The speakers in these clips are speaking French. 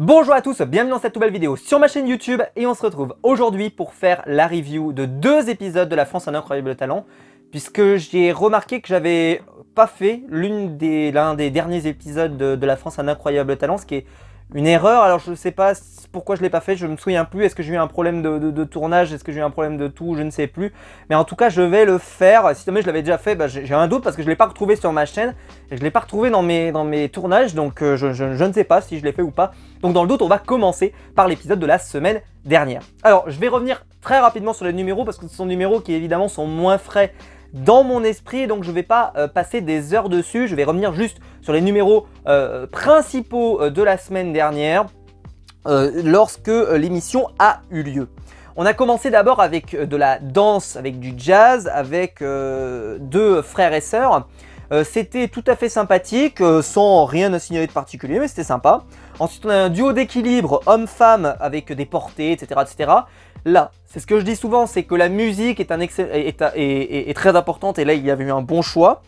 Bonjour à tous, bienvenue dans cette nouvelle vidéo sur ma chaîne YouTube et on se retrouve aujourd'hui pour faire la review de 2 épisodes de La France a un incroyable talent, puisque j'ai remarqué que j'avais pas fait l'un des derniers épisodes de La France a un incroyable talent, ce qui est une erreur. Alors je sais pas pourquoi je l'ai pas fait, je me souviens plus, est-ce que j'ai eu un problème de tournage, est-ce que j'ai eu un problème de tout, je ne sais plus. Mais en tout cas je vais le faire, si jamais je l'avais déjà fait, j'ai un doute parce que je ne l'ai pas retrouvé sur ma chaîne et je ne l'ai pas retrouvé dans mes tournages, donc je ne sais pas si je l'ai fait ou pas. Donc dans le doute on va commencer par l'épisode de la semaine dernière. Alors je vais revenir très rapidement sur les numéros parce que ce sont des numéros qui évidemment sont moins frais dans mon esprit, donc je ne vais pas passer des heures dessus, je vais revenir juste sur les numéros principaux de la semaine dernière lorsque l'émission a eu lieu. On a commencé d'abord avec de la danse, avec du jazz, avec 2 frères et sœurs. C'était tout à fait sympathique, sans rien à signaler de particulier, mais c'était sympa. Ensuite on a un duo d'équilibre homme-femme avec des portées, etc. etc. Là, c'est ce que je dis souvent, c'est que la musique est très importante et là il y avait eu un bon choix.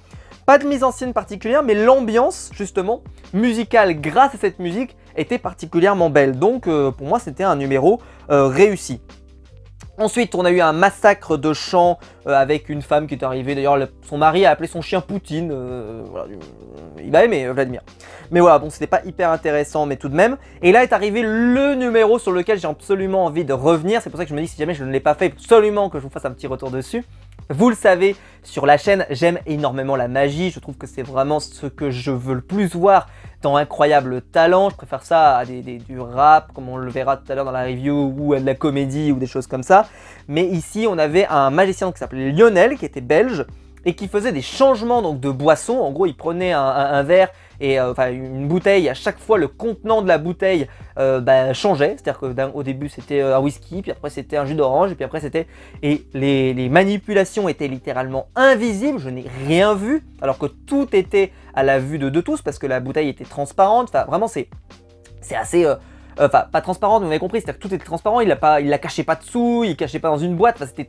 Pas de mise en scène particulière, mais l'ambiance justement musicale grâce à cette musique était particulièrement belle. Donc pour moi c'était un numéro réussi. Ensuite, on a eu un massacre de chant avec une femme qui est arrivée. D'ailleurs, son mari a appelé son chien Poutine. Voilà, il a aimé Vladimir. Mais voilà, bon, c'était pas hyper intéressant, mais tout de même. Et là est arrivé le numéro sur lequel j'ai absolument envie de revenir. C'est pour ça que je me dis, si jamais je ne l'ai pas fait, absolument que je vous fasse un petit retour dessus. Vous le savez, sur la chaîne, j'aime énormément la magie. Je trouve que c'est vraiment ce que je veux le plus voir dans Incroyable Talent. Je préfère ça à du rap, comme on le verra tout à l'heure dans la review, ou à de la comédie, ou des choses comme ça. Mais ici, on avait un magicien qui s'appelait Lionel, qui était belge, et qui faisait des changements donc, de boissons. En gros, il prenait un verre et enfin une bouteille, à chaque fois le contenant de la bouteille changeait. C'est-à-dire qu'au début c'était un whisky, puis après c'était un jus d'orange, et puis après c'était... Et les manipulations étaient littéralement invisibles, je n'ai rien vu, alors que tout était à la vue de tous, parce que la bouteille était transparente. Enfin vraiment c'est assez... Enfin, pas transparente, mais vous avez compris, c'est-à-dire que tout était transparent, il la cachait pas dessous, il cachait pas dans une boîte, enfin, c'était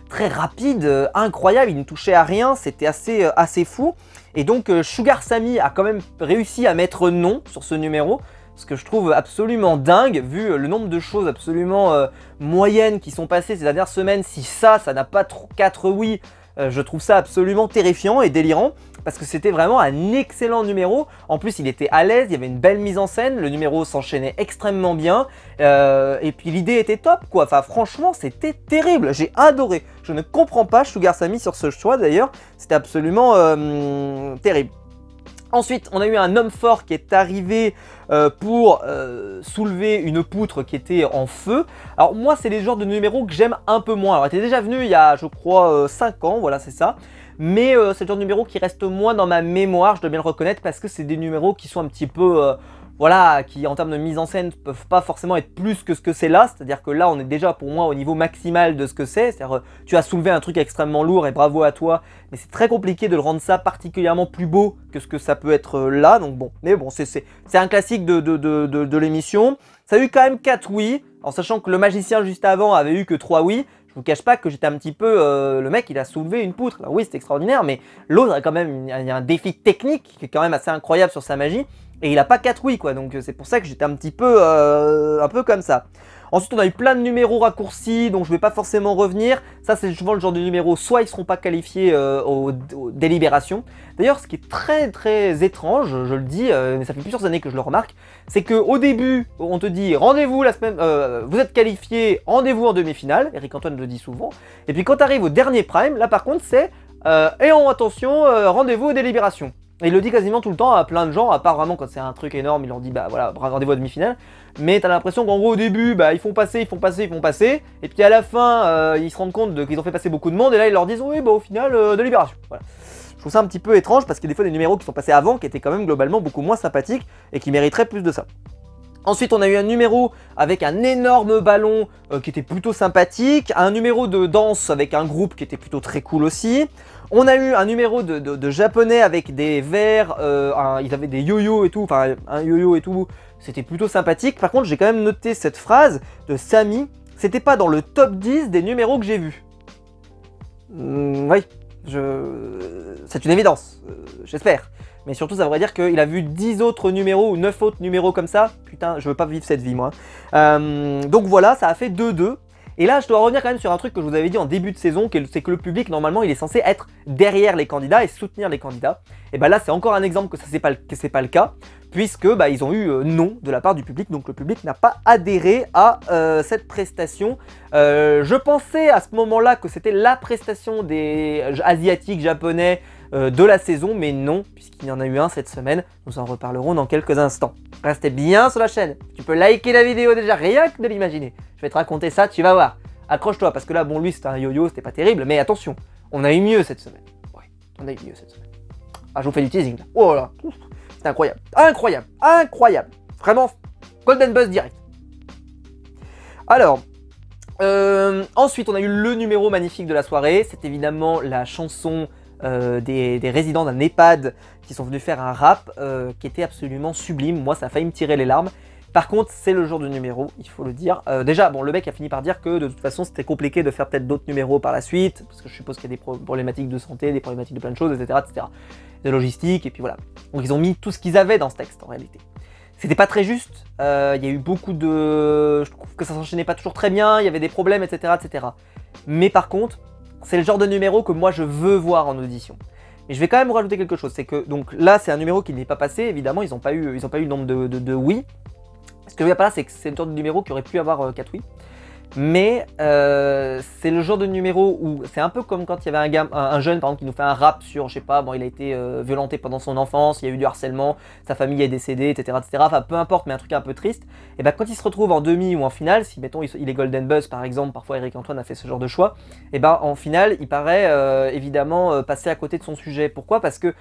très rapide, incroyable, il ne touchait à rien, c'était assez fou. Et donc Sugar Sammy a quand même réussi à mettre non sur ce numéro, ce que je trouve absolument dingue, vu le nombre de choses absolument moyennes qui sont passées ces dernières semaines. Si ça n'a pas 4 oui, je trouve ça absolument terrifiant et délirant, parce que c'était vraiment un excellent numéro. En plus il était à l'aise, il y avait une belle mise en scène, le numéro s'enchaînait extrêmement bien, et puis l'idée était top quoi. Enfin franchement c'était terrible, j'ai adoré. Je ne comprends pas Sugar Sammy sur ce choix d'ailleurs, c'était absolument terrible. Ensuite, on a eu un homme fort qui est arrivé pour soulever une poutre qui était en feu. Alors moi, c'est les genres de numéros que j'aime un peu moins. Alors, il était déjà venu il y a, je crois, 5 ans, voilà, c'est ça. Mais c'est le genre de numéro qui reste moins dans ma mémoire, je dois bien le reconnaître, parce que c'est des numéros qui sont un petit peu... voilà, qui en termes de mise en scène peuvent pas forcément être plus que ce que c'est là, c'est-à-dire que là on est déjà pour moi au niveau maximal de ce que c'est-à-dire tu as soulevé un truc extrêmement lourd et bravo à toi, mais c'est très compliqué de le rendre ça particulièrement plus beau que ce que ça peut être là, donc bon, mais bon c'est un classique de l'émission. Ça a eu quand même 4 oui, en sachant que le magicien juste avant avait eu que 3 oui. Je vous cache pas que j'étais un petit peu, le mec il a soulevé une poutre, alors oui c'est extraordinaire, mais l'autre a quand même il y a un défi technique qui est quand même assez incroyable sur sa magie. Et il a pas 4 oui quoi, donc c'est pour ça que j'étais un petit peu comme ça. Ensuite on a eu plein de numéros raccourcis, donc je vais pas forcément revenir. Ça c'est souvent le genre de numéro, soit ils seront pas qualifiés aux délibérations. D'ailleurs ce qui est très étrange, je le dis, mais ça fait plusieurs années que je le remarque, c'est qu'au début on te dit rendez-vous la semaine, vous êtes qualifié, rendez-vous en demi-finale, Eric Antoine le dit souvent. Et puis quand tu arrives au dernier prime, là par contre c'est attention, rendez-vous aux délibérations. Et il le dit quasiment tout le temps à plein de gens, à part vraiment quand c'est un truc énorme, il leur dit bah voilà, rendez-vous à demi-finale. Mais t'as l'impression qu'en gros au début, bah ils font passer, et puis à la fin, ils se rendent compte qu'ils ont fait passer beaucoup de monde, et là ils leur disent oui bah au final, délibération. Voilà. Je trouve ça un petit peu étrange, parce qu'il y a des fois des numéros qui sont passés avant, qui étaient quand même globalement beaucoup moins sympathiques, et qui mériteraient plus de ça. Ensuite, on a eu un numéro avec un énorme ballon qui était plutôt sympathique, un numéro de danse avec un groupe qui était plutôt très cool aussi. On a eu un numéro de japonais avec des verres, ils avaient des yo-yo et tout, enfin un yo-yo et tout, c'était plutôt sympathique. Par contre, j'ai quand même noté cette phrase de Samy, c'était pas dans le top 10 des numéros que j'ai vus. Oui, C'est une évidence, j'espère. Mais surtout, ça voudrait dire qu'il a vu 10 autres numéros ou 9 autres numéros comme ça. Putain, je veux pas vivre cette vie, moi. Donc voilà, ça a fait 2-2. Et là, je dois revenir quand même sur un truc que je vous avais dit en début de saison, c'est que le public, normalement, il est censé être derrière les candidats et soutenir les candidats. Et bah là, c'est encore un exemple que c'est pas le cas, puisque bah, ils ont eu non de la part du public, donc le public n'a pas adhéré à cette prestation. Je pensais à ce moment-là que c'était la prestation des asiatiques, japonais de la saison, mais non, puisqu'il y en a eu un cette semaine. Nous en reparlerons dans quelques instants. Restez bien sur la chaîne, tu peux liker la vidéo déjà, rien que de l'imaginer. Je vais te raconter ça, tu vas voir. Accroche-toi, parce que là, bon, lui, c'était un yo-yo, c'était pas terrible, mais attention, on a eu mieux cette semaine. Ouais, on a eu mieux cette semaine. Ah, je vous fais du teasing, là. Oh là là, c'est incroyable, incroyable, incroyable. Vraiment, Golden Buzz direct. Alors, ensuite, on a eu le numéro magnifique de la soirée. C'est évidemment la chanson des résidents d'un EHPAD qui sont venus faire un rap qui était absolument sublime. Moi, ça a failli me tirer les larmes. Par contre, c'est le genre de numéro, il faut le dire. Déjà, bon, le mec a fini par dire que de toute façon, c'était compliqué de faire peut-être d'autres numéros par la suite, parce que je suppose qu'il y a des problématiques de santé, des problématiques de plein de choses, etc., etc. De logistique, et puis voilà. Donc, ils ont mis tout ce qu'ils avaient dans ce texte, en réalité. C'était pas très juste, il y a eu beaucoup de... Je trouve que ça s'enchaînait pas toujours très bien, il y avait des problèmes, etc., etc. Mais par contre, c'est le genre de numéro que moi, je veux voir en audition. Mais je vais quand même vous rajouter quelque chose, c'est que donc là, c'est un numéro qui n'est pas passé, évidemment, ils n'ont pas eu le nombre de oui. Ce que je veux dire par là, c'est que c'est le genre de numéro qui aurait pu avoir 4 oui. Mais c'est le genre de numéro où c'est un peu comme quand il y avait un jeune par exemple qui nous fait un rap sur, je sais pas, bon il a été violenté pendant son enfance, il y a eu du harcèlement, sa famille est décédée, etc., etc. Enfin peu importe, mais un truc un peu triste. Et ben quand il se retrouve en demi ou en finale, si mettons il est Golden Buzz par exemple, parfois Eric Antoine a fait ce genre de choix, et ben en finale il paraît évidemment passer à côté de son sujet. Pourquoi? Parce que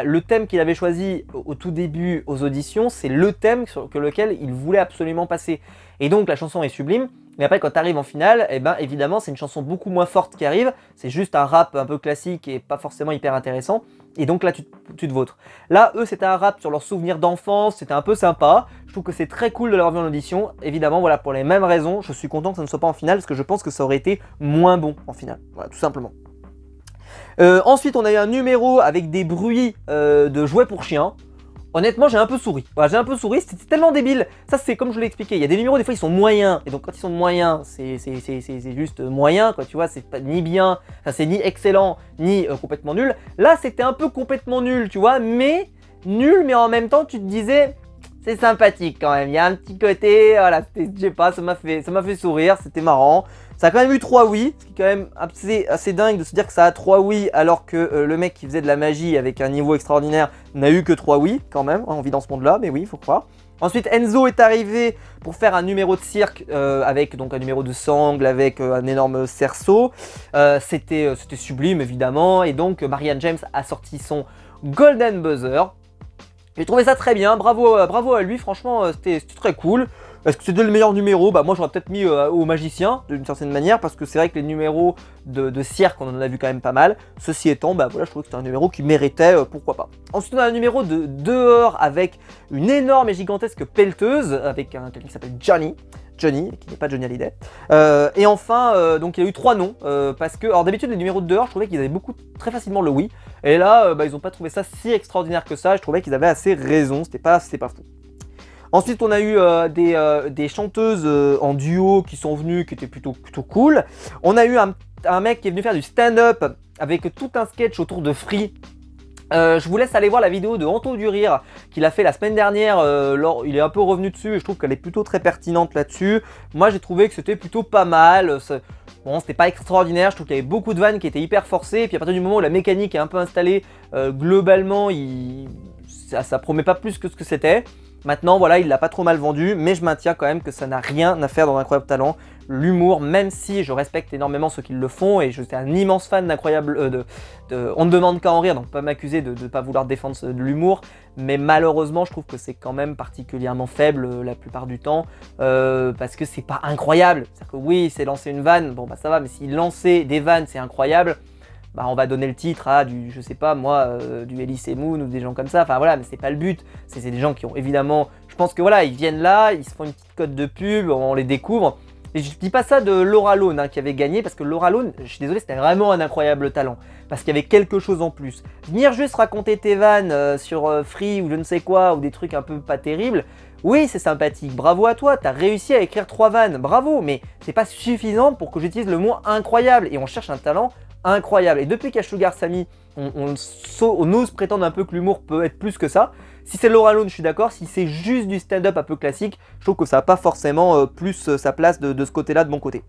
le thème qu'il avait choisi au tout début aux auditions, c'est le thème sur lequel il voulait absolument passer. Et donc la chanson est sublime. Mais après, quand tu arrives en finale, eh ben, évidemment, c'est une chanson beaucoup moins forte qui arrive. C'est juste un rap un peu classique et pas forcément hyper intéressant. Et donc là, tu te vautres. Là, eux, c'était un rap sur leurs souvenirs d'enfance. C'était un peu sympa. Je trouve que c'est très cool de l'avoir vu en audition. Évidemment, voilà, pour les mêmes raisons, je suis content que ça ne soit pas en finale parce que je pense que ça aurait été moins bon en finale. Voilà, tout simplement. Ensuite, on a eu un numéro avec des bruits de jouets pour chiens. Honnêtement, j'ai un peu souri. Voilà, j'ai un peu souri, c'était tellement débile. Ça, c'est comme je l'ai expliqué. Il y a des numéros, des fois, ils sont moyens. Et donc, quand ils sont moyens, c'est juste moyen, quoi. Tu vois, c'est pas ni bien, c'est ni excellent, ni complètement nul. Là, c'était un peu complètement nul, tu vois, mais nul, mais en même temps, tu te disais, c'est sympathique quand même. Il y a un petit côté, voilà, je sais pas, ça m'a fait sourire, c'était marrant. Ça a quand même eu 3 oui, ce qui est quand même assez dingue de se dire que ça a 3 oui alors que le mec qui faisait de la magie avec un niveau extraordinaire n'a eu que 3 oui quand même, on vit dans ce monde-là, mais oui, il faut croire. Ensuite, Enzo est arrivé pour faire un numéro de cirque avec donc un numéro de sangle avec un énorme cerceau. C'était sublime évidemment, et donc Marianne James a sorti son Golden Buzzer. J'ai trouvé ça très bien, bravo à lui, franchement c'était très cool. Est-ce que c'était le meilleur numéro? Bah moi j'aurais peut-être mis au magicien d'une certaine manière, parce que c'est vrai que les numéros de cirque on en a vu quand même pas mal. Ceci étant, bah voilà, je trouve que c'était un numéro qui méritait, pourquoi pas. Ensuite on a un numéro de dehors avec une énorme et gigantesque pelleteuse, avec quelqu'un qui s'appelle Johnny, qui n'est pas Johnny Hallyday. Et enfin, donc il y a eu 3 noms, parce que, alors d'habitude les numéros de dehors, je trouvais qu'ils avaient très facilement le oui. Et là, ils n'ont pas trouvé ça si extraordinaire que ça, je trouvais qu'ils avaient assez raison, c'était pas fou. Ensuite, on a eu des chanteuses en duo qui sont venues, qui étaient plutôt cool. On a eu un mec qui est venu faire du stand-up avec tout un sketch autour de Free. Je vous laisse aller voir la vidéo de Anto du Rire qu'il a fait la semaine dernière. Il est un peu revenu dessus et je trouve qu'elle est plutôt très pertinente là-dessus. Moi, j'ai trouvé que c'était plutôt pas mal. Bon, c'était pas extraordinaire, je trouve qu'il y avait beaucoup de vannes qui étaient hyper forcées. Et puis à partir du moment où la mécanique est un peu installée, globalement, ça promet pas plus que ce que c'était. Maintenant, voilà, il l'a pas trop mal vendu, mais je maintiens quand même que ça n'a rien à faire dans Incroyable Talent. L'humour, même si je respecte énormément ceux qui le font, et je suis un immense fan d'Incroyable, On ne demande qu'à en rire, donc pas m'accuser de ne pas vouloir défendre de l'humour, mais malheureusement, je trouve que c'est quand même particulièrement faible la plupart du temps, parce que c'est pas incroyable. C'est-à-dire que oui, c'est lancer une vanne, bon bah ça va, mais si lancer des vannes, c'est incroyable, bah on va donner le titre à je sais pas moi, du Elise Moon ou des gens comme ça, enfin voilà, mais c'est pas le but. C'est des gens qui ont évidemment, je pense que voilà, ils viennent là, ils se font une petite cote de pub, on les découvre, Et je dis pas ça de Laura Lone hein, qui avait gagné, parce que Laura Lone, je suis désolé, c'était vraiment un incroyable talent. Parce qu'il y avait quelque chose en plus. Venir juste raconter tes vannes sur Free ou je ne sais quoi, ou des trucs un peu pas terribles, oui c'est sympathique, bravo à toi, t'as réussi à écrire 3 vannes, bravo, mais c'est pas suffisant pour que j'utilise le mot incroyable. Et on cherche un talent incroyable. Et depuis qu'il y a Sugar Sammy, on ose prétendre un peu que l'humour peut être plus que ça. Si c'est Laura Lone, je suis d'accord. Si c'est juste du stand-up un peu classique, je trouve que ça n'a pas forcément plus sa place de ce côté-là, de mon côté.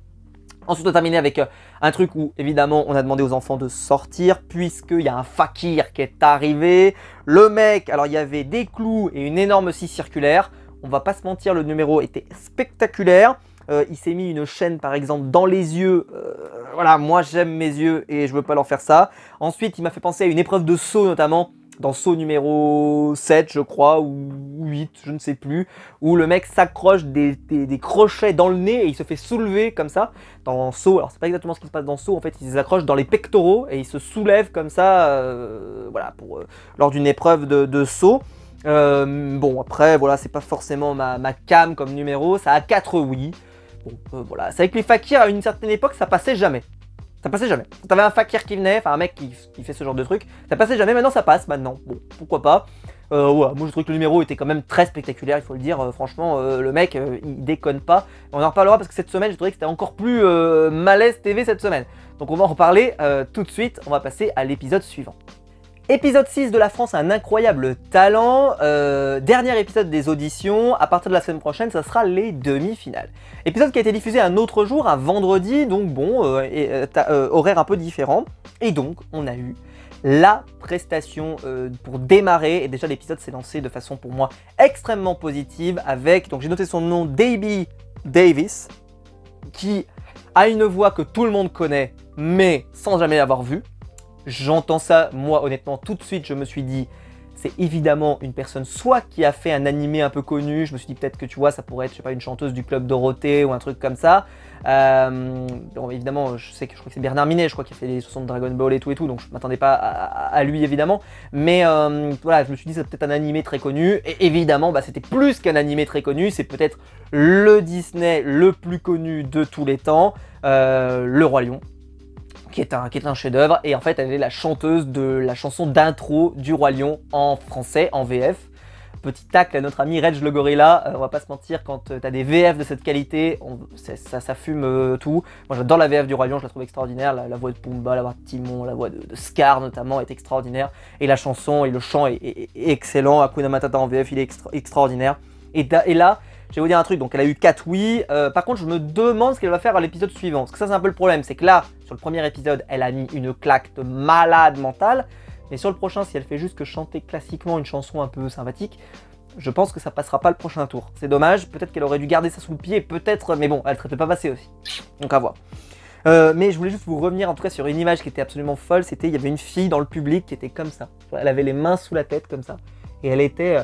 Ensuite, on a terminé avec un truc où, évidemment, on a demandé aux enfants de sortir, puisqu'il y a un fakir qui est arrivé. Le mec, alors il y avait des clous et une énorme scie circulaire. On va pas se mentir, le numéro était spectaculaire. Il s'est mis une chaîne par exemple dans les yeux, voilà, moi j'aime mes yeux et je veux pas leur faire ça. Ensuite il m'a fait penser à une épreuve de saut notamment, dans saut numéro 7 je crois, ou 8, je ne sais plus, où le mec s'accroche des crochets dans le nez et il se fait soulever comme ça. Dans saut, alors c'est pas exactement ce qui se passe dans saut, en fait il s'accroche dans les pectoraux et il se soulève comme ça, voilà, lors d'une épreuve de saut. Bon après voilà, c'est pas forcément ma cam comme numéro, ça a 4 oui. Bon, voilà, c'est vrai que les fakirs à une certaine époque ça passait jamais. Ça passait jamais. Quand t'avais un fakir qui venait, enfin un mec qui fait ce genre de truc, ça passait jamais, maintenant ça passe maintenant. Bon, pourquoi pas. Ouais, moi je trouve que le numéro était quand même très spectaculaire, il faut le dire. Franchement, le mec, il déconne pas. On en reparlera parce que cette semaine, je trouvais que c'était encore plus malaise TV cette semaine. Donc on va en reparler tout de suite, on va passer à l'épisode suivant. Épisode 6 de La France a un incroyable talent, dernier épisode des auditions, à partir de la semaine prochaine ça sera les demi-finales. Épisode qui a été diffusé un autre jour, un vendredi, donc bon, horaire un peu différent. Et donc on a eu la prestation pour démarrer, et déjà l'épisode s'est lancé de façon pour moi extrêmement positive avec, donc j'ai noté son nom, Debbie Davis, qui a une voix que tout le monde connaît, mais sans jamais l'avoir vue. J'entends ça, moi honnêtement tout de suite je me suis dit, c'est évidemment une personne soit qui a fait un animé un peu connu, je me suis dit peut-être que tu vois ça pourrait être je sais pas une chanteuse du Club Dorothée ou un truc comme ça. Bon, évidemment je crois que c'est Bernard Minet, je crois qu'il a fait les chansons de Dragon Ball et tout donc je m'attendais pas à lui évidemment. Mais voilà, je me suis dit c'est peut-être un animé très connu et évidemment bah, c'était plus qu'un animé très connu, c'est peut-être le Disney le plus connu de tous les temps, Le Roi Lion. Qui est un chef-d'œuvre, et en fait elle est la chanteuse de la chanson d'intro du Roi Lion en français, en VF. Petit tacle à notre ami Reg le Gorilla, on va pas se mentir, quand t'as des VF de cette qualité, ça fume tout. Moi j'adore la VF du Roi Lion, je la trouve extraordinaire, la voix de Pumba, la voix de Timon, la voix de Scar notamment est extraordinaire, et la chanson et le chant est excellent, Hakuna Matata en VF il est extraordinaire. Et là, je vais vous dire un truc, donc elle a eu 4 oui, par contre je me demande ce qu'elle va faire à l'épisode suivant, parce que ça c'est un peu le problème, c'est que là, sur le premier épisode, elle a mis une claque de malade mentale, mais sur le prochain, si elle fait juste que chanter classiquement une chanson un peu sympathique, je pense que ça passera pas le prochain tour. C'est dommage, peut-être qu'elle aurait dû garder ça sous le pied, peut-être, mais bon, elle serait peut-être pas passée aussi, donc à voir. Mais je voulais juste vous revenir en tout cas sur une image qui était absolument folle, c'était, il y avait une fille dans le public qui était comme ça, elle avait les mains sous la tête comme ça. Et elle était,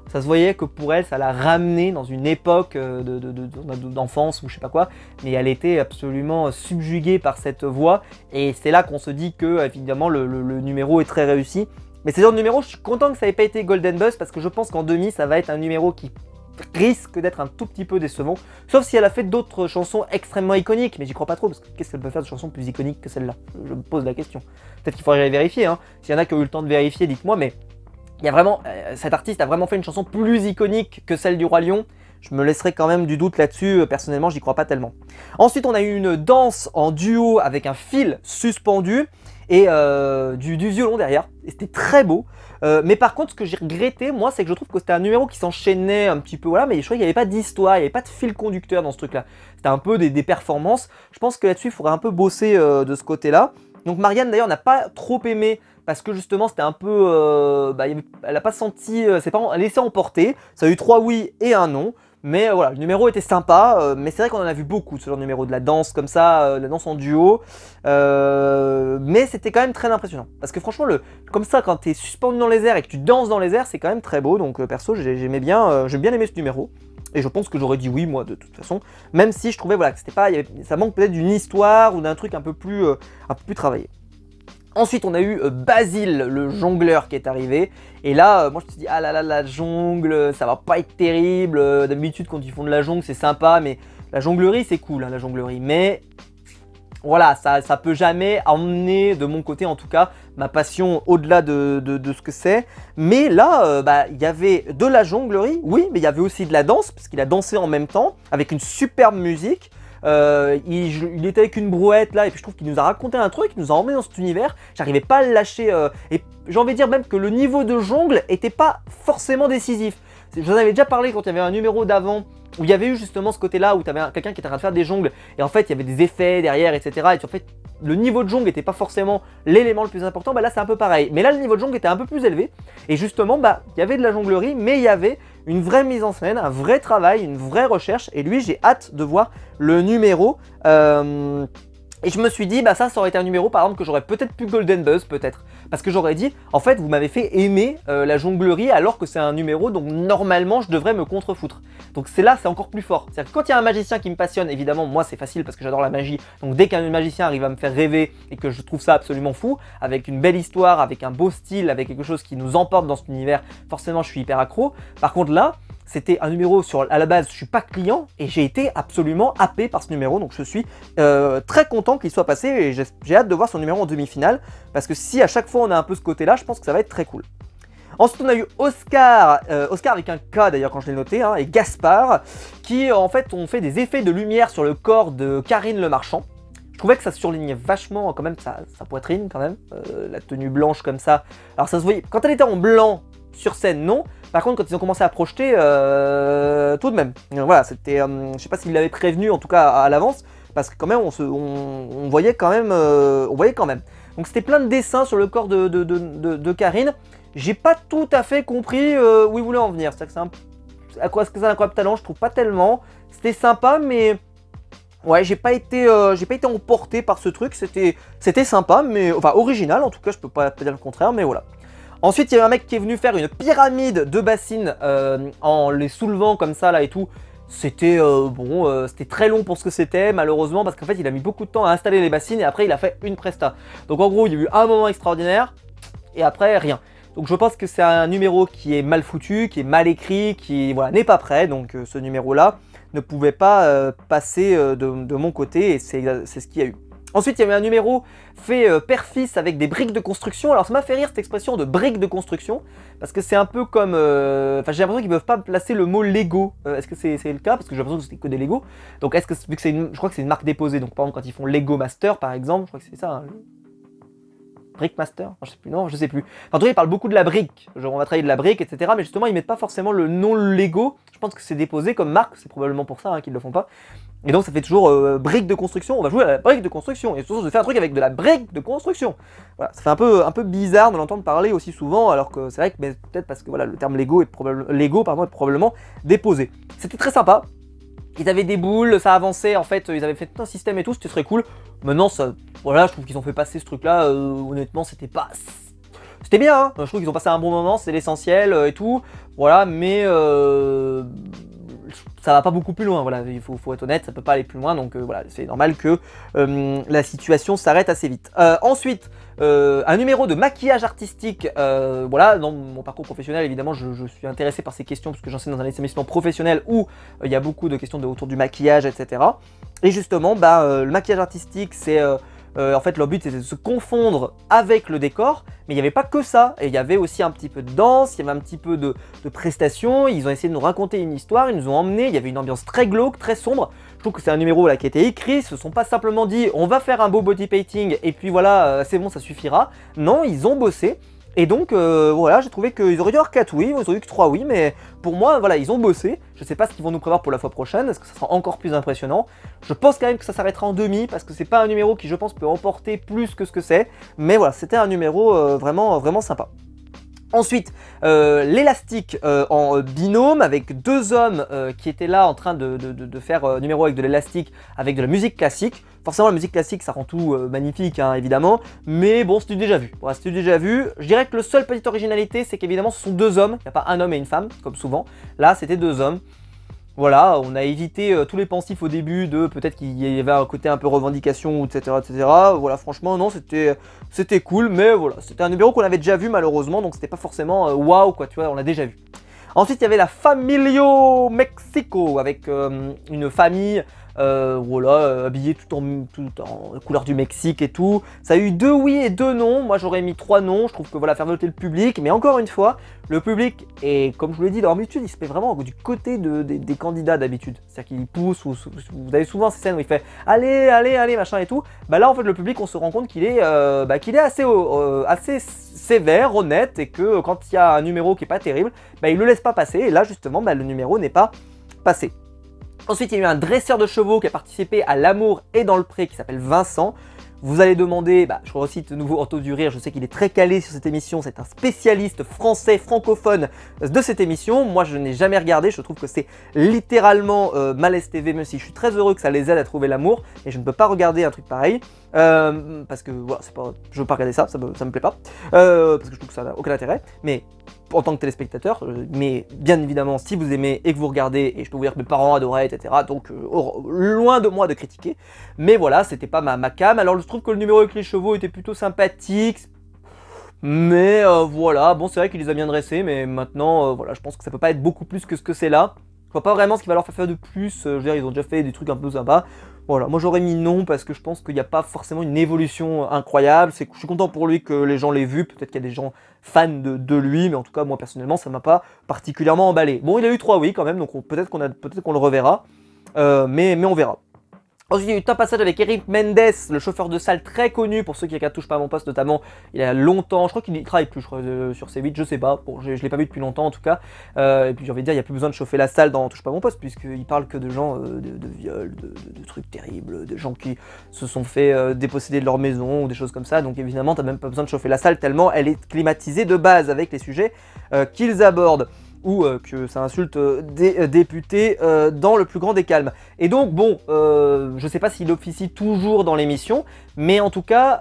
ça se voyait que pour elle, ça l'a ramenée dans une époque d'enfance ou je sais pas quoi. Mais elle était absolument subjuguée par cette voix. Et c'est là qu'on se dit que, évidemment, le numéro est très réussi. Mais ces genre de numéro, je suis content que ça n'ait pas été Golden Buzz parce que je pense qu'en demi, ça va être un numéro qui risque d'être un tout petit peu décevant. Sauf si elle a fait d'autres chansons extrêmement iconiques. Mais j'y crois pas trop parce que qu'est-ce qu'elle peut faire de chansons plus iconiques que celle-là? Je me pose la question. Peut-être qu'il faudrait aller vérifier. Hein. S'il y en a qui ont eu le temps de vérifier, dites-moi. Mais il y a vraiment, cet artiste a vraiment fait une chanson plus iconique que celle du Roi Lion. Je me laisserai quand même du doute là-dessus, personnellement j'y crois pas tellement. Ensuite on a eu une danse en duo avec un fil suspendu et du violon derrière, et c'était très beau. Mais par contre ce que j'ai regretté moi c'est que je trouve que c'était un numéro qui s'enchaînait un petit peu, voilà, mais je crois qu'il n'y avait pas d'histoire, il n'y avait pas de fil conducteur dans ce truc là. C'était un peu des performances, je pense que là-dessus il faudrait un peu bosser de ce côté là. Donc Marianne d'ailleurs n'a pas trop aimé parce que justement c'était un peu, elle n'a pas senti, c'est pas laissé emporter, ça a eu 3 oui et un non, mais voilà, le numéro était sympa, mais c'est vrai qu'on en a vu beaucoup ce genre de numéro, de la danse comme ça, la danse en duo, mais c'était quand même très impressionnant, parce que franchement, comme ça quand tu es suspendu dans les airs et que tu danses dans les airs, c'est quand même très beau, donc perso j'ai bien aimé ce numéro. Et je pense que j'aurais dit oui moi de toute façon, même si je trouvais voilà, que c'était pas, ça manque peut-être d'une histoire ou d'un truc un peu plus travaillé. Ensuite, on a eu Basile, le jongleur qui est arrivé. Et là, moi je me suis dit, ah là là, la jungle, ça va pas être terrible. D'habitude, quand ils font de la jungle, c'est sympa, mais la jonglerie, c'est cool, hein, la jonglerie. Mais voilà, ça peut jamais emmener, de mon côté en tout cas, ma passion au-delà de ce que c'est. Mais là, il y avait de la jonglerie, oui, mais il y avait aussi de la danse, parce qu'il a dansé en même temps, avec une superbe musique. Il était avec une brouette là, et puis je trouve qu'il nous a raconté un truc, il nous a emmené dans cet univers. J'arrivais pas à le lâcher, et j'ai envie de dire même que le niveau de jongle était pas forcément décisif. Je vous en avais déjà parlé quand il y avait un numéro d'avant où il y avait eu justement ce côté-là où tu avais quelqu'un qui était en train de faire des jongles et en fait il y avait des effets derrière, etc. Et en fait le niveau de jongle n'était pas forcément l'élément le plus important. Là c'est un peu pareil, mais là le niveau de jongle était un peu plus élevé et justement il y avait de la jonglerie, mais il y avait une vraie mise en scène, un vrai travail, une vraie recherche. Et lui, j'ai hâte de voir le numéro. Et je me suis dit, ça aurait été un numéro par exemple que j'aurais peut-être pu Golden Buzz, peut-être. Parce que j'aurais dit, en fait, vous m'avez fait aimer la jonglerie alors que c'est un numéro, donc normalement, je devrais me contrefoutre. Donc c'est là, c'est encore plus fort. C'est-à-dire que quand il y a un magicien qui me passionne, évidemment, moi c'est facile parce que j'adore la magie. Donc dès qu'un magicien arrive à me faire rêver et que je trouve ça absolument fou, avec une belle histoire, avec un beau style, avec quelque chose qui nous emporte dans cet univers, forcément je suis hyper accro. Par contre là, c'était un numéro à la base, je suis pas client et j'ai été absolument happé par ce numéro. Donc je suis très content qu'il soit passé et j'ai hâte de voir son numéro en demi-finale. Parce que si à chaque fois on a un peu ce côté-là, je pense que ça va être très cool. Ensuite on a eu Oscar, Oscar avec un K d'ailleurs quand je l'ai noté, hein, et Gaspard, qui en fait ont fait des effets de lumière sur le corps de Karine le Marchand. Je trouvais que ça surlignait vachement quand même sa poitrine quand même, la tenue blanche comme ça. Alors ça se voyait, quand elle était en blanc sur scène non, par contre quand ils ont commencé à projeter, tout de même. Voilà, c'était, je sais pas s'ils l'avaient prévenu en tout cas à l'avance, parce que quand même on voyait quand même, Donc c'était plein de dessins sur le corps de Karine. J'ai pas tout à fait compris où ils voulaient en venir. C'est-à-dire que c'est à quoi est-ce que c'est un incroyable talent, je trouve pas tellement. C'était sympa, mais ouais, j'ai pas été emporté par ce truc. C'était sympa, mais enfin original en tout cas, je peux pas dire le contraire, mais voilà. Ensuite, il y a un mec qui est venu faire une pyramide de bassines en les soulevant comme ça là et tout. C'était c'était très long pour ce que c'était malheureusement parce qu'en fait il a mis beaucoup de temps à installer les bassines et après il a fait une presta. Donc en gros il y a eu un moment extraordinaire et après rien. Donc je pense que c'est un numéro qui est mal foutu, qui est mal écrit, qui voilà, n'est pas prêt. Donc ce numéro là ne pouvait pas passer de mon côté et c'est ce qu'il y a eu. Ensuite, il y avait un numéro fait père-fils avec des briques de construction. Alors ça m'a fait rire cette expression de briques de construction, parce que c'est un peu comme... Enfin, j'ai l'impression qu'ils ne peuvent pas placer le mot Lego. Est-ce que c'est le cas? Parce que j'ai l'impression que c'était que des Lego. Donc est-ce que, vu que je crois que c'est une marque déposée, donc par exemple quand ils font Lego Master par exemple, je crois que c'est ça, hein, Brick Master, je sais plus, non, je sais plus. Enfin, en tout cas, ils parlent beaucoup de la brique, genre on va travailler de la brique, etc. Mais justement, ils mettent pas forcément le nom Lego. Je pense que c'est déposé comme marque, c'est probablement pour ça hein, qu'ils le font pas. Et donc ça fait toujours brique de construction, on va jouer à la brique de construction. Et surtout de faire un truc avec de la brique de construction. Voilà, ça fait un peu bizarre de l'entendre parler aussi souvent, alors que c'est vrai que peut-être parce que voilà, le terme Lego est probablement déposé. C'était très sympa. Ils avaient des boules, ça avançait, en fait, ils avaient fait tout un système et tout, c'était très cool. Maintenant, ça, voilà, je trouve qu'ils ont fait passer ce truc-là, honnêtement, c'était pas... C'était bien, hein, je trouve qu'ils ont passé un bon moment, c'est l'essentiel et tout, voilà, mais ça va pas beaucoup plus loin, voilà, il faut être honnête, ça peut pas aller plus loin, donc voilà, c'est normal que la situation s'arrête assez vite. Ensuite, un numéro de maquillage artistique, voilà, dans mon parcours professionnel, évidemment, je suis intéressé par ces questions, parce que j'enseigne dans un établissement professionnel où il y a beaucoup de questions autour du maquillage, etc. Et justement, le maquillage artistique, c'est... en fait, leur but c'était de se confondre avec le décor, mais il n'y avait pas que ça. Et il y avait aussi un petit peu de danse, il y avait un petit peu de prestations. Ils ont essayé de nous raconter une histoire, ils nous ont emmenés. Il y avait une ambiance très glauque, très sombre. Je trouve que c'est un numéro là qui a été écrit. Ils se sont pas simplement dit on va faire un beau body painting et puis voilà, c'est bon, ça suffira. Non, ils ont bossé. Et donc voilà, j'ai trouvé qu'ils auraient dû avoir 4 oui, ils auraient eu que 3 oui, mais pour moi, voilà, ils ont bossé. Je sais pas ce qu'ils vont nous prévoir pour la fois prochaine, est-ce que ça sera encore plus impressionnant? Je pense quand même que ça s'arrêtera en demi, parce que c'est pas un numéro qui, je pense, peut emporter plus que ce que c'est. Mais voilà, c'était un numéro vraiment sympa. Ensuite, l'élastique en binôme avec deux hommes qui étaient là en train de faire numéro avec de l'élastique, avec de la musique classique. Forcément, la musique classique, ça rend tout magnifique, hein, évidemment. Mais bon, c'était déjà vu. Voilà, c'était déjà vu. Je dirais que le seul petite originalité, c'est qu'évidemment, ce sont deux hommes. Il n'y a pas un homme et une femme, comme souvent. Là, c'était deux hommes. Voilà, on a évité tous les pensifs au début de peut-être qu'il y avait un côté un peu revendication, etc. etc. Voilà, franchement, non, c'était cool, mais voilà, c'était un numéro qu'on avait déjà vu malheureusement, donc c'était pas forcément waouh, quoi, tu vois, on l'a déjà vu. Ensuite, il y avait la Familio Mexico avec une famille voilà, habillée tout en couleur du Mexique et tout. Ça a eu 2 oui et 2 non. Moi, j'aurais mis 3 non. Je trouve que voilà, faire voter le public. Mais encore une fois, le public, et comme je vous l'ai dit, d'habitude, il se met vraiment du côté des candidats d'habitude. C'est-à-dire qu'il pousse, ou vous avez souvent ces scènes où il fait allez, allez, allez, machin et tout. Bah là, en fait, le public, on se rend compte qu'il est, assez sévère, honnête, et que quand il y a un numéro qui est pas terrible, bah, il le laisse pas passer. Et là, justement, bah, le numéro n'est pas passé. Ensuite, il y a eu un dresseur de chevaux qui a participé à L'amour et dans le pré qui s'appelle Vincent. Vous allez demander, je recite de nouveau Anto du Rire, je sais qu'il est très calé sur cette émission, c'est un spécialiste français francophone de cette émission. Moi, je n'ai jamais regardé, je trouve que c'est littéralement Malaise TV, même si je suis très heureux que ça les aide à trouver l'amour, et je ne peux pas regarder un truc pareil, parce que voilà, je veux pas regarder ça, ça me plaît pas, parce que je trouve que ça n'a aucun intérêt, mais en tant que téléspectateur, mais bien évidemment si vous aimez et que vous regardez, et je peux vous dire que mes parents adoraient, etc. Donc loin de moi de critiquer, mais voilà, c'était pas ma cam. Alors je trouve que le numéro avec les chevaux était plutôt sympathique, mais voilà, bon c'est vrai qu'il les a bien dressés, mais maintenant voilà, je pense que ça peut pas être beaucoup plus que ce que c'est là. Je vois pas vraiment ce qui va leur faire de plus, je veux dire ils ont déjà fait des trucs un peu sympas. Voilà, moi j'aurais mis non parce que je pense qu'il n'y a pas forcément une évolution incroyable. Je suis content pour lui que les gens l'aient vu, peut-être qu'il y a des gens fans de lui, mais en tout cas moi personnellement ça m'a pas particulièrement emballé. Bon, il a eu 3 oui quand même, donc peut-être qu'on le reverra, mais on verra. Ensuite, il y a eu un passage avec Eric Mendes, le chauffeur de salle très connu pour ceux qui regardent Touche pas à mon poste notamment. Il y a longtemps, je crois qu'il ne travaille plus, je crois, sur C8, je sais pas. Bon, je l'ai pas vu depuis longtemps en tout cas. Et puis j'ai envie de dire, il n'y a plus besoin de chauffer la salle dans Touche pas à mon poste, puisqu'il parle que de gens, de viols, de trucs terribles, de gens qui se sont fait déposséder de leur maison ou des choses comme ça. Donc évidemment, t'as même pas besoin de chauffer la salle tellement elle est climatisée de base avec les sujets qu'ils abordent, ou que ça insulte des députés dans le plus grand des calmes. Et donc bon, je sais pas s'il officie toujours dans l'émission, mais en tout cas,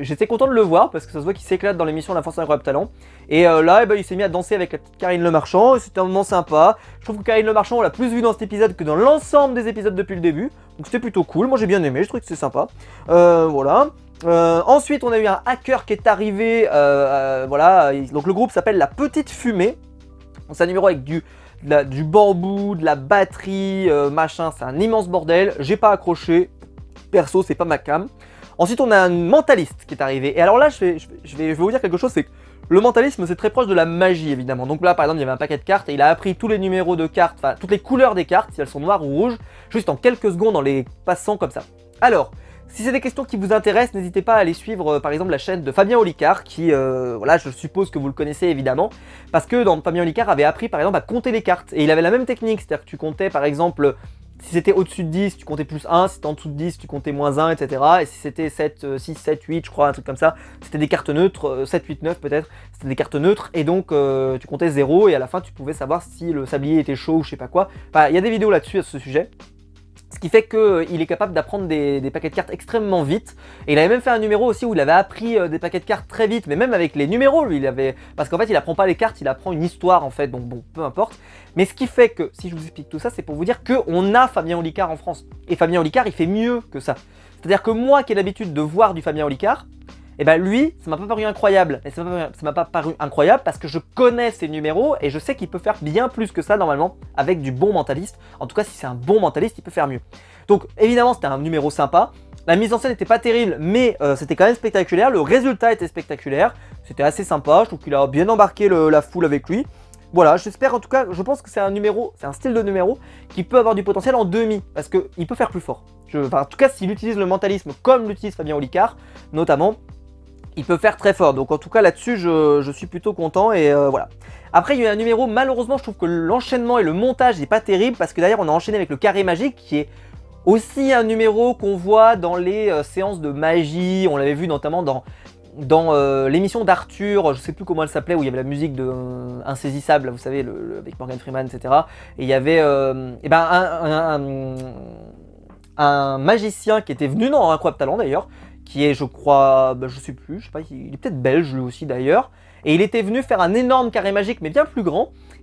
j'étais content de le voir, parce que ça se voit qu'il s'éclate dans l'émission La Force Incroyable Talent. Et là, il s'est mis à danser avec la petite Karine Le Marchand, et c'était un moment sympa. Je trouve que Karine Le Marchand, on l'a plus vu dans cet épisode que dans l'ensemble des épisodes depuis le début, donc c'était plutôt cool, moi j'ai bien aimé, je trouve que c'est sympa. Voilà. Ensuite, on a eu un hacker qui est arrivé, voilà, donc le groupe s'appelle La Petite Fumée. C'est un numéro avec du bambou, de la batterie, machin, c'est un immense bordel. J'ai pas accroché, perso, c'est pas ma cam. Ensuite, on a un mentaliste qui est arrivé. Et alors là, je vais vous dire quelque chose, c'est que le mentalisme, c'est très proche de la magie, évidemment. Donc là, par exemple, il y avait un paquet de cartes et il a appris tous les numéros de cartes, enfin, toutes les couleurs des cartes, si elles sont noires ou rouges, juste en quelques secondes en les passant comme ça. Alors, si c'est des questions qui vous intéressent, n'hésitez pas à aller suivre par exemple la chaîne de Fabien Olicard qui, voilà, je suppose que vous le connaissez évidemment, parce que Fabien Olicard avait appris par exemple à compter les cartes, et il avait la même technique, c'est-à-dire que tu comptais par exemple, si c'était au-dessus de 10, tu comptais plus 1, si c'était en dessous de 10, tu comptais moins 1, etc. Et si c'était 7, 6, 7, 8, je crois, un truc comme ça, c'était des cartes neutres, 7, 8, 9 peut-être, c'était des cartes neutres, et donc tu comptais 0, et à la fin tu pouvais savoir si le sablier était chaud ou je sais pas quoi. Enfin, il y a des vidéos là-dessus à ce sujet. Ce qui fait qu'il est capable d'apprendre des paquets de cartes extrêmement vite. Et il avait même fait un numéro aussi où il avait appris des paquets de cartes très vite. Mais même avec les numéros, lui, il avait... Parce qu'en fait, il apprend pas les cartes, il apprend une histoire en fait. Donc bon, peu importe. Mais ce qui fait que, si je vous explique tout ça, c'est pour vous dire qu'on a Fabien Olicard en France. Et Fabien Olicard, il fait mieux que ça. C'est-à-dire que moi qui ai l'habitude de voir du Fabien Olicard, et ben lui, ça m'a pas paru incroyable. Et ça m'a pas paru incroyable parce que je connais ses numéros et je sais qu'il peut faire bien plus que ça normalement avec du bon mentaliste. En tout cas, si c'est un bon mentaliste, il peut faire mieux. Donc évidemment, c'était un numéro sympa. La mise en scène n'était pas terrible, mais c'était quand même spectaculaire. Le résultat était spectaculaire. C'était assez sympa. Je trouve qu'il a bien embarqué la foule avec lui. Voilà, j'espère en tout cas, je pense que c'est un numéro, c'est un style de numéro qui peut avoir du potentiel en demi, parce qu'il peut faire plus fort. Enfin, en tout cas, s'il utilise le mentalisme comme l'utilise Fabien Olicard, notamment, il peut faire très fort. Donc en tout cas là-dessus, je suis plutôt content et voilà. Après, il y a eu un numéro, malheureusement, je trouve que l'enchaînement et le montage n'est pas terrible, parce que d'ailleurs, on a enchaîné avec le carré magique, qui est aussi un numéro qu'on voit dans les séances de magie. On l'avait vu notamment dans l'émission d'Arthur, je sais plus comment elle s'appelait, où il y avait la musique de Insaisissable, vous savez, avec Morgan Freeman, etc. Et il y avait un magicien qui était venu dans Incroyable Talent d'ailleurs, qui est, je crois, je sais plus, je sais pas, il est peut-être belge lui aussi d'ailleurs, et il était venu faire un énorme carré magique, mais bien plus grand,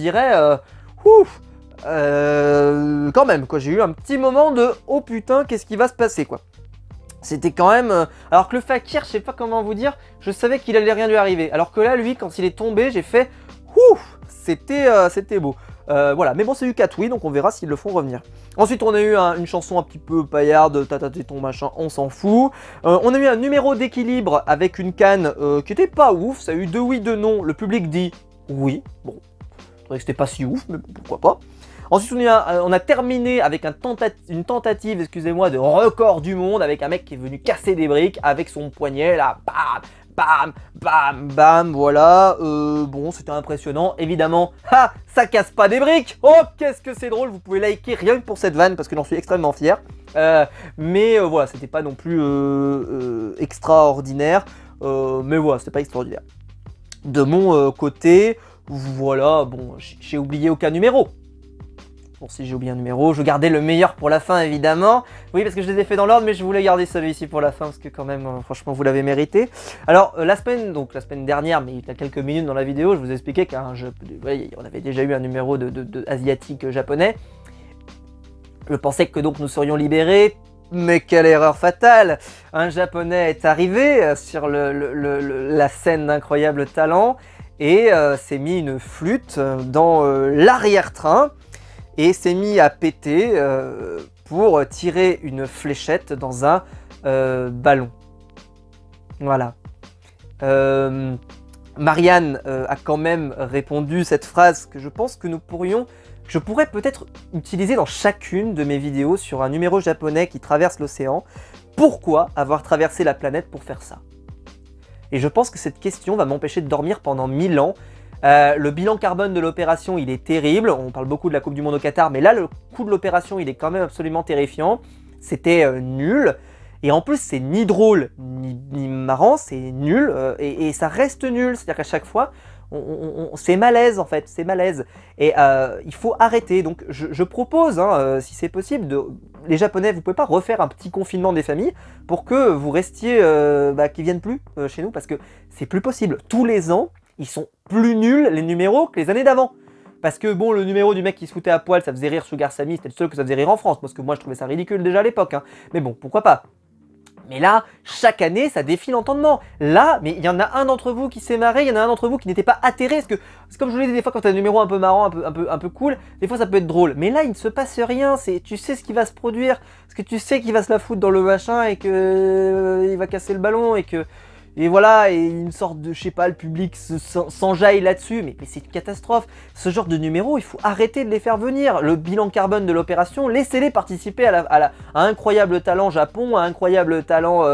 dirais, ouf, quand même, quoi. J'ai eu un petit moment de oh putain, qu'est-ce qui va se passer, quoi. C'était quand même... alors que le fakir, je sais pas comment vous dire, je savais qu'il allait rien lui arriver. Alors que là, lui, quand il est tombé, j'ai fait c'était beau. Voilà, mais bon, c'est du Katwi, donc on verra s'ils le font revenir. Ensuite, on a eu une chanson un petit peu paillarde, tata téton machin, on s'en fout. On a eu un numéro d'équilibre avec une canne qui était pas ouf, ça a eu 2 oui, 2 non. Le public dit oui, bon, je trouvais que c'était pas si ouf, mais bon, pourquoi pas. Ensuite, on a terminé avec une tentative, excusez-moi, de record du monde avec un mec qui est venu casser des briques avec son poignet là, bam, bam, bam, bam, voilà. Bon, c'était impressionnant. Évidemment, ça casse pas des briques. Oh, qu'est-ce que c'est drôle. Vous pouvez liker rien que pour cette vanne parce que j'en suis extrêmement fier. Mais voilà, c'était pas non plus extraordinaire. Mais voilà, c'était pas extraordinaire. De mon côté, voilà, bon, j'ai oublié aucun numéro. Bon, si j'ai oublié un numéro, je gardais le meilleur pour la fin, évidemment. Oui, parce que je les ai fait dans l'ordre, mais je voulais garder celui-ci pour la fin, parce que quand même, franchement, vous l'avez mérité. Alors, la semaine dernière, mais il y a quelques minutes dans la vidéo, je vous expliquais qu'un jeu, on avait déjà eu un numéro de asiatique japonais. Je pensais que donc nous serions libérés, mais quelle erreur fatale! Un japonais est arrivé sur la scène d'Incroyable Talent, et s'est mis une flûte dans l'arrière-train, et s'est mis à péter pour tirer une fléchette dans un ballon. Voilà. Marianne a quand même répondu cette phrase que je pense que je pourrais peut-être utiliser dans chacune de mes vidéos sur un numéro japonais qui traverse l'océan. Pourquoi avoir traversé la planète pour faire ça? Et je pense que cette question va m'empêcher de dormir pendant 1000 ans. Le bilan carbone de l'opération, il est terrible. On parle beaucoup de la Coupe du Monde au Qatar, mais là, le coût de l'opération, il est quand même absolument terrifiant. C'était nul. Et en plus, c'est ni drôle, ni marrant, c'est nul. Et ça reste nul. C'est-à-dire qu'à chaque fois, c'est malaise, en fait. C'est malaise. Et il faut arrêter. Donc, je propose, si c'est possible, les Japonais, vous pouvez pas refaire un petit confinement des familles pour que vous restiez, qu'ils viennent plus chez nous, parce que c'est plus possible. Tous les ans, ils sont plus nuls les numéros que les années d'avant. Parce que bon, le numéro du mec qui se foutait à poil, ça faisait rire Sugar Sammy, c'était le seul que ça faisait rire en France, parce que moi je trouvais ça ridicule déjà à l'époque. Mais bon, pourquoi pas. Mais là, chaque année, ça défie l'entendement. Là, mais il y en a un d'entre vous qui s'est marré, il y en a un d'entre vous qui n'était pas atterré. Parce que, c'est comme je vous l'ai dit, des fois, quand tu as un numéro un peu marrant, un peu cool, des fois, ça peut être drôle. Mais là, il ne se passe rien. Tu sais ce qui va se produire. Parce que tu sais qu'il va se la foutre dans le machin et que il va casser le ballon et voilà, et une sorte de, je sais pas, le public s'enjaille là-dessus, mais c'est une catastrophe. Ce genre de numéro, il faut arrêter de les faire venir. Le bilan carbone de l'opération, laissez-les participer à Incroyable Talent Japon, à Incroyable Talent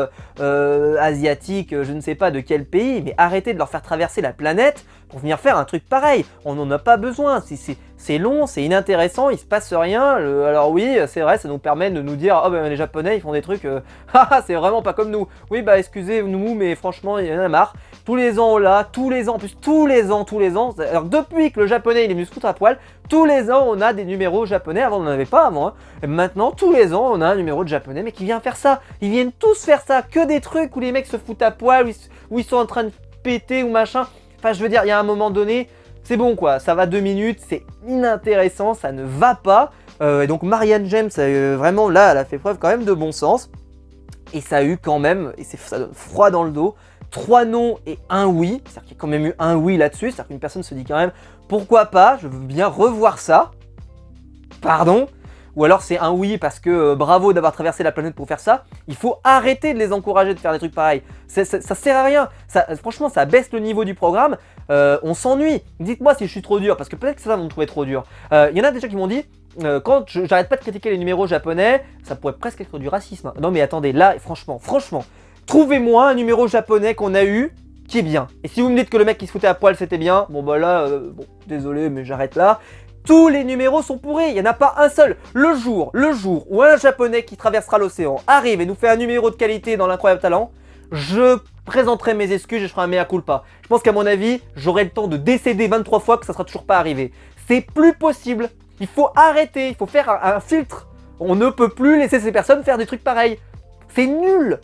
asiatique, je ne sais pas de quel pays, mais arrêtez de leur faire traverser la planète pour venir faire un truc pareil. On n'en a pas besoin, c'est long, c'est inintéressant, il se passe rien. Alors oui, c'est vrai, ça nous permet de nous dire « Oh ben les Japonais, ils font des trucs, c'est vraiment pas comme nous. » Oui, bah excusez-nous, mais franchement, il y en a marre. Tous les ans, là, tous les ans, en plus tous les ans. Alors depuis que le Japonais, il est venu se foutre à poil, tous les ans, on a des numéros japonais. Avant, on n'en avait pas avant. Et maintenant, tous les ans, on a un numéro de japonais, mais qui vient faire ça. Ils viennent tous faire ça, que des trucs où les mecs se foutent à poil, où ils sont en train de péter ou machin. Enfin, je veux dire, il y a un moment donné, c'est bon quoi, ça va 2 minutes, c'est inintéressant, ça ne va pas. Et donc Marianne James, vraiment là, elle a fait preuve quand même de bon sens. Et ça a eu quand même, et ça donne froid dans le dos, 3 non et 1 oui. C'est-à-dire qu'il y a quand même eu 1 oui là-dessus. C'est-à-dire qu'une personne se dit quand même, pourquoi pas, je veux bien revoir ça. Pardon. Ou alors c'est un oui parce que bravo d'avoir traversé la planète pour faire ça. Il faut arrêter de les encourager de faire des trucs pareils. Ça sert à rien. Franchement, ça baisse le niveau du programme. On s'ennuie. Dites-moi si je suis trop dur, parce que peut-être que ça va me trouver trop dur. Il y en a déjà qui m'ont dit, quand j'arrête pas de critiquer les numéros japonais, ça pourrait presque être du racisme. Non mais attendez, là, franchement, trouvez-moi un numéro japonais qu'on a eu qui est bien. Et si vous me dites que le mec qui se foutait à poil c'était bien, bon bah là, bon, désolé mais j'arrête là. Tous les numéros sont pourris, il n'y en a pas un seul. Le jour où un japonais qui traversera l'océan arrive et nous fait un numéro de qualité dans l'Incroyable Talent, je présenterai mes excuses et je ferai un mea culpa. Je pense qu'à mon avis, j'aurai le temps de décéder 23 fois que ça sera toujours pas arrivé. C'est plus possible. Il faut arrêter, il faut faire un filtre. On ne peut plus laisser ces personnes faire des trucs pareils. C'est nul,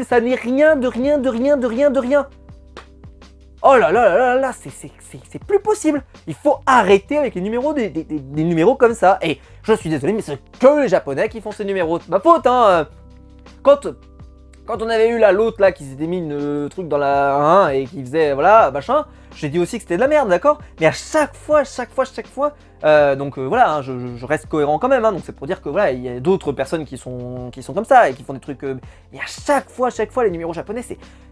ça n'est rien de rien. Oh là là là là là, c'est plus possible. Il faut arrêter avec les numéros, des numéros comme ça. Et je suis désolé, mais c'est que les Japonais qui font ces numéros. C'est ma faute, hein. Quand Quand on avait eu là l'autre là qui s'était mis une truc dans la 1 et qui faisait voilà machin, j'ai dit aussi que c'était de la merde, d'accord? Mais à chaque fois, voilà, hein, je reste cohérent quand même, hein, donc c'est pour dire que voilà, il y a d'autres personnes qui sont comme ça et qui font des trucs. Mais à chaque fois, les numéros japonais,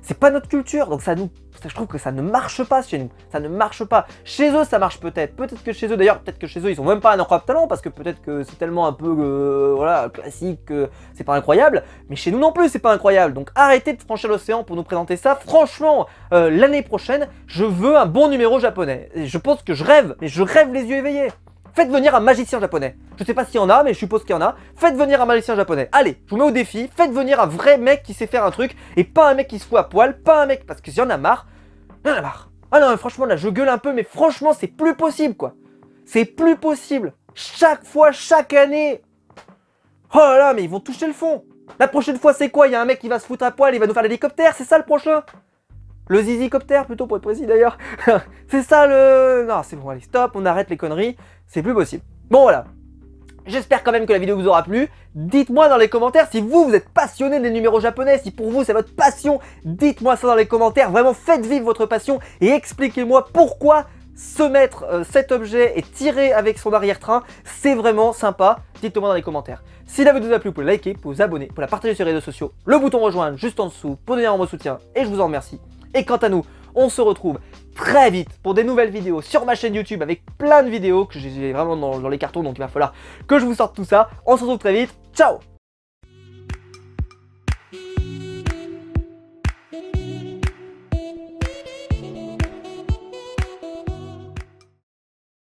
c'est pas notre culture, donc je trouve que ça ne marche pas chez nous, ça ne marche pas. Chez eux, ça marche peut-être que chez eux d'ailleurs, peut-être que chez eux ils sont même pas un incroyable talent parce que peut-être que c'est tellement un peu voilà classique que c'est pas incroyable, mais chez nous non plus c'est pas incroyable. Donc arrêtez de franchir l'océan pour nous présenter ça. Franchement, l'année prochaine, je veux un bon numéro japonais. Et je pense que je rêve, mais je rêve les yeux éveillés. Faites venir un magicien japonais. Je sais pas s'il y en a, mais je suppose qu'il y en a. Faites venir un magicien japonais. Allez, je vous mets au défi. Faites venir un vrai mec qui sait faire un truc et pas un mec qui se fout à poil, pas un mec parce que j'en ai marre. J'en ai marre. Ah non, franchement là, je gueule un peu, mais franchement, c'est plus possible quoi. C'est plus possible. Chaque fois, chaque année. Oh là là, mais ils vont toucher le fond. La prochaine fois, c'est quoi? Il y a un mec qui va se foutre à poil, il va nous faire l'hélicoptère, c'est ça le prochain? Le zizicoptère plutôt pour être précis d'ailleurs. C'est ça le... Non, c'est bon, allez, stop, on arrête les conneries. C'est plus possible. Bon, voilà. J'espère quand même que la vidéo vous aura plu. Dites-moi dans les commentaires si vous êtes passionné des numéros japonais, si pour vous c'est votre passion. Dites-moi ça dans les commentaires. Vraiment, faites vivre votre passion et expliquez-moi pourquoi se mettre cet objet et tirer avec son arrière-train, c'est vraiment sympa. Dites-moi dans les commentaires. Si la vidéo vous a plu, vous pouvez liker, vous vous abonner, pour la partager sur les réseaux sociaux. Le bouton rejoindre juste en dessous pour donner un mot de soutien et je vous en remercie. Et quant à nous, on se retrouve très vite pour des nouvelles vidéos sur ma chaîne YouTube avec plein de vidéos que j'ai vraiment dans les cartons, donc il va falloir que je vous sorte tout ça. On se retrouve très vite, ciao!